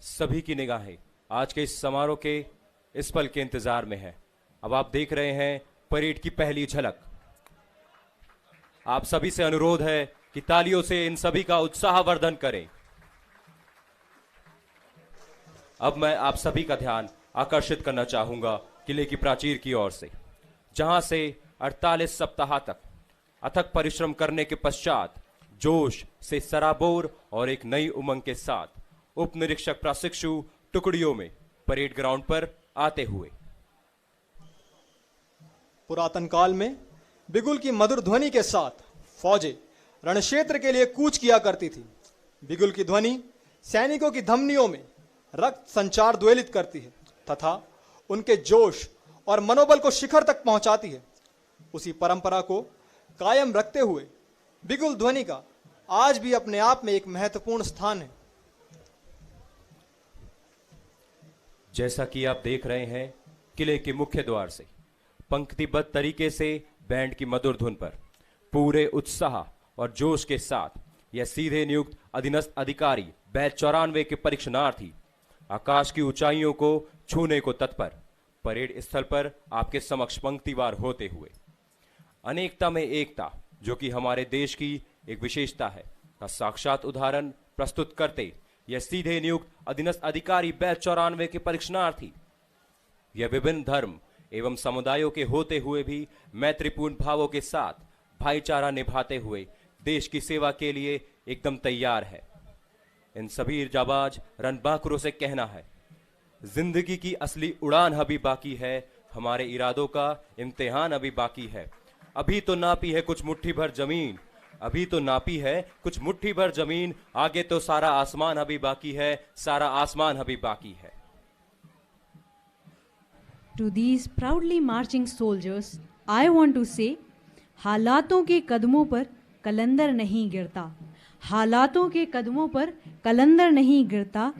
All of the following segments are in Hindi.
सभी की निगाहें आज के इस समारोह के इस पल के इंतजार में है। अब आप देख रहे हैं परेड की पहली झलक। आप सभी से अनुरोध है कि तालियों से इन सभी का उत्साहवर्धन करें। अब मैं आप सभी का ध्यान आकर्षित करना चाहूंगा किले की प्राचीर की ओर से, जहां से 48 सप्ताह तक अथक परिश्रम करने के पश्चात जोश से सराबोर और एक नई उमंग के साथ उप निरीक्षक प्रशिक्षु टुकड़ियों में परेड ग्राउंड पर आते हुए। पुरातन काल में बिगुल की मधुर ध्वनि के साथ फौजें रणक्षेत्र के लिए कूच किया करती थी। बिगुल की ध्वनि सैनिकों की धमनियों में रक्त संचार द्वेलित करती है तथा उनके जोश और मनोबल को शिखर तक पहुंचाती है। उसी परंपरा को कायम रखते हुए बिगुल ध्वनि का आज भी अपने आप में एक महत्वपूर्ण स्थान है। जैसा कि आप देख रहे हैं, किले के मुख्य द्वार से पंक्तिबद्ध तरीके से बैंड की मधुर धुन पर पूरे उत्साह और जोश के साथ यह सीधे नियुक्त अधीनस्थ अधिकारी बैच 94 के परीक्षणार्थी आकाश की ऊंचाइयों को छूने को तत्पर परेड स्थल पर आपके समक्ष पंक्तिवार होते हुए अनेकता में एकता, जो कि हमारे देश की एक विशेषता है, का साक्षात उदाहरण प्रस्तुत करते यह सीधे नियुक्त अधीनस्थ अधिकारी बैच 94 के परीक्षणार्थी यह विभिन्न धर्म एवं समुदायों के होते हुए भी मैत्रीपूर्ण भावों के साथ भाईचारा निभाते हुए देश की सेवा के लिए एकदम तैयार है। इन सभी जाबाज रणबांकुरों से कहना है, जिंदगी की असली उड़ान अभी बाकी है, हमारे इरादों का इम्तिहान अभी बाकी है। अभी तो नापी है कुछ मुट्ठी भर जमीन, अभी तो नापी है कुछ मुट्ठी भर जमीन, आगे तो सारा आसमान अभी बाकी है, सारा आसमान अभी बाकी है। To these proudly marching soldiers, I want to say, हालातों के कदमों पर कलंदर नहीं गिरता, हालातों के कदमों पर कलंदर नहीं गिरता,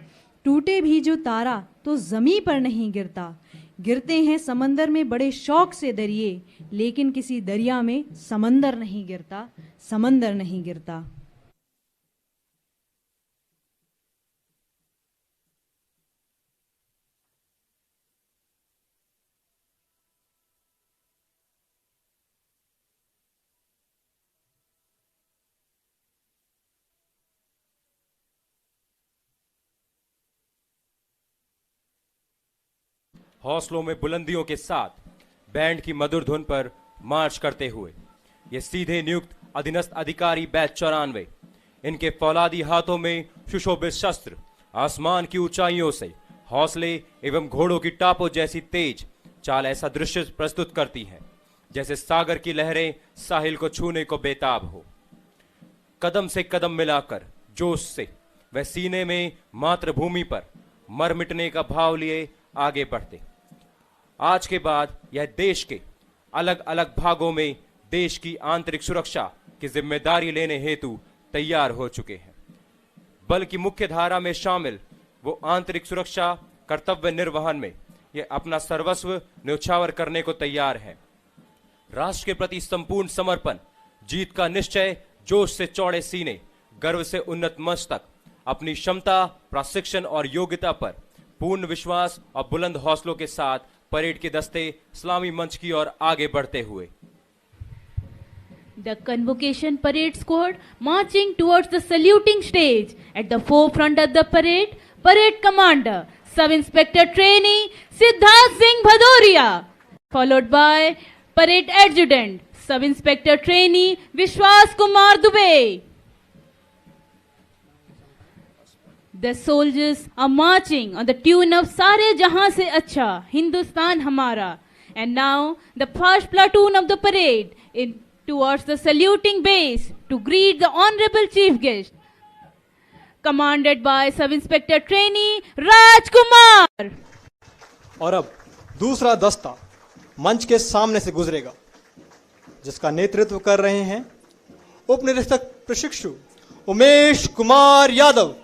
टूटे भी जो तारा तो जमी पर नहीं गिरता। गिरते हैं समंदर में बड़े शौक से दरिए, लेकिन किसी दरिया में समंदर नहीं गिरता, समंदर नहीं गिरता। हौसलों में बुलंदियों के साथ बैंड की मधुर धुन पर मार्च करते हुए ये सीधे नियुक्त अधीनस्थ अधिकारी बैच 94, इनके फौलादी हाथों में सुशोभित शस्त्र आसमान की ऊंचाइयों से हौसले एवं घोड़ों की टापों जैसी तेज चाल ऐसा दृश्य प्रस्तुत करती है जैसे सागर की लहरें साहिल को छूने को बेताब हो। कदम से कदम मिलाकर जोश से वह सीने में मातृभूमि पर मर मिटने का भाव लिए आगे बढ़ते आज के बाद यह देश के अलग अलग भागों में देश की आंतरिक सुरक्षा की जिम्मेदारी लेने हेतु तैयार हो चुके हैं। बल की मुख्य धारा में शामिल वो आंतरिक सुरक्षा कर्तव्य निर्वहन में ये अपना सर्वस्व न्यौछावर करने को तैयार है। राष्ट्र के प्रति संपूर्ण समर्पण, जीत का निश्चय, जोश से चौड़े सीने, गर्व से उन्नत मस्तक, अपनी क्षमता, प्रशिक्षण और योग्यता पर पूर्ण विश्वास और बुलंद हौसलों के साथ परेड के दस्ते इस्लामी मंच की ओर आगे बढ़ते हुए। The convocation parade squad marching towards the saluting stage. At the forefront of the parade, parade commander, sub-inspector trainee Siddharth Singh Bhadoria, followed by parade adjutant, sub-inspector trainee Vishwas Kumar Dubey. The soldiers are marching on the tune of Sare Jahan Se Acha, Hindustan Hamara. And now the first platoon of the parade towards the saluting base to greet the honorable chief guest, commanded by Sub-Inspector Trainee Rajkumar. और अब दूसरा दस्ता मंच के सामने से गुजरेगा, जिसका नेतृत्व कर रहे हैं उप निरीक्षक प्रशिक्षु Umesh Kumar Yadav.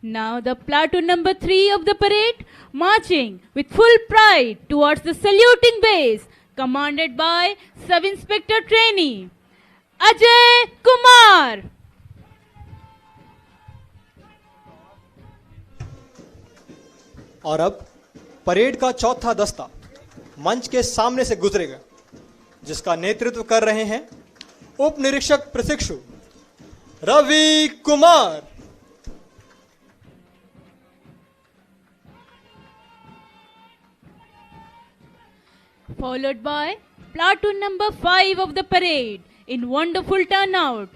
Now the platoon number 3 of the parade marching with full pride towards the saluting base, commanded by Sub-Inspector Trainee Ajay Kumar. और अब परेड का चौथा दस्ता मंच के सामने से गुजरेगा, जिसका नेतृत्व कर रहे हैं उप निरीक्षक प्रशिक्षु Ravi Kumar. Followed by platoon number 5 of the parade in wonderful turnout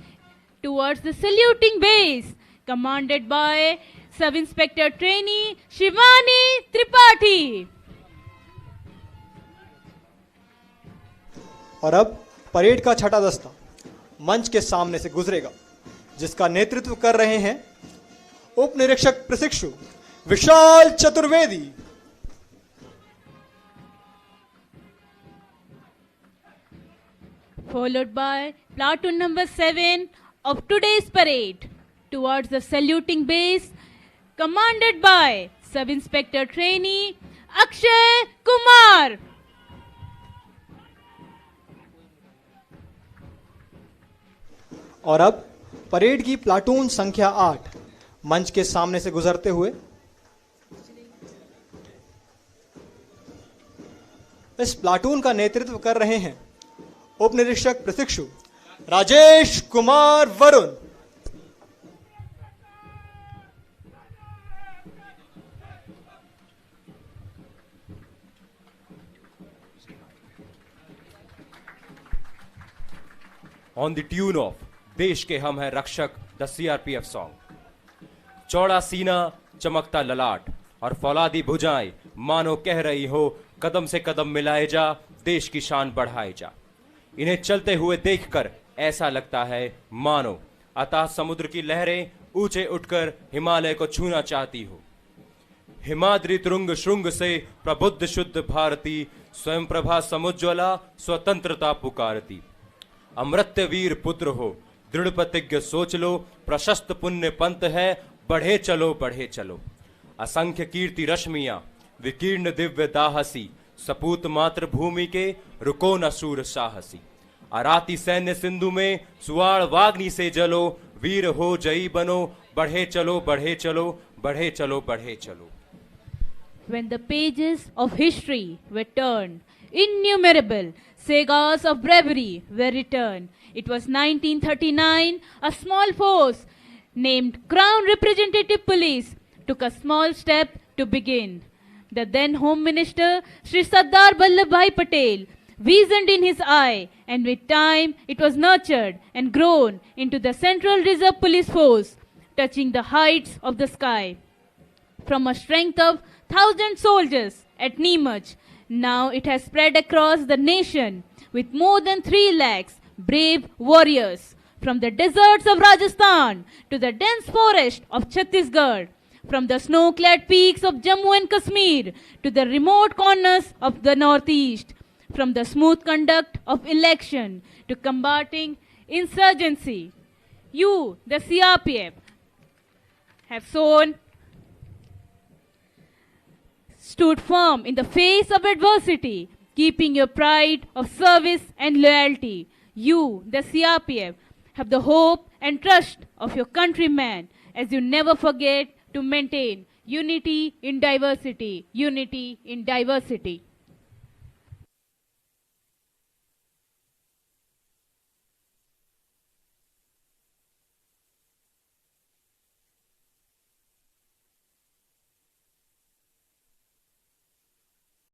towards the saluting base, commanded by Sub-Inspector Trainee Shivani Tripathi. और अब परेड का छठा दस्ता मंच के सामने से गुजरेगा, जिसका नेतृत्व कर रहे हैं उप निरीक्षक प्रशिक्षु विशाल Chaturvedi. Followed by platoon number 7 of today's parade towards the saluting base, commanded by Sub-Inspector Trainee Akshay Kumar. और अब परेड की प्लाटून संख्या 8 मंच के सामने से गुजरते हुए इस प्लाटून का नेतृत्व कर रहे हैं उप निरीक्षक प्रशिक्षु Rajesh Kumar Varun. On the tune of देश के हम हैं रक्षक द सीआरपीएफ सॉन्ग। चौड़ा सीना, चमकता ललाट और फौलादी भुजाएं मानो कह रही हो, कदम से कदम मिलाए जा, देश की शान बढ़ाए जा। इन्हें चलते हुए देखकर ऐसा लगता है मानो अतः समुद्र की लहरें ऊंचे उठकर हिमालय को छूना चाहती हो। हिमाद्री तुरंग श्रृंग से प्रबुद्ध शुद्ध भारती, स्वयं प्रभा समुज्ज्वला स्वतंत्रता पुकारती। अमृत्य वीर पुत्र हो, दृढ़ प्रतिज्ञ सोच लो, प्रशस्त पुण्य पंथ है, बढ़े चलो बढ़े चलो। असंख्य कीर्ति रश्मियां विकीर्ण दिव्य दाहसी, सपूत मात्र भूमि के रुको न सूर साहसी। आराती सैन्य सिंधु में सुवाड़ वाग्नि से जलो, वीर हो जयी बनो, बढ़े चलो बढ़े चलो, बढ़े चलो बढ़े चलो। When the pages of history were turned, innumerable sagas of bravery were written. It was 1939, a small force named Crown Representative Police took a small step to begin. The then Home Minister, Sri Sardar Vallabhbhai Patel, visioned in his eye, and with time it was nurtured and grown into the Central Reserve Police Force, touching the heights of the sky. From a strength of 1,000 soldiers at Neemaj, now it has spread across the nation with more than 3 lakhs brave warriors. From the deserts of Rajasthan to the dense forest of Chhattisgarh, from the snow-clad peaks of Jammu and Kashmir to the remote corners of the northeast, from the smooth conduct of election to combating insurgency. You, the CRPF, have stood firm in the face of adversity, keeping your pride of service and loyalty. You, the CRPF, have the hope and trust of your countrymen as you never forget to maintain unity in diversity. Unity in diversity.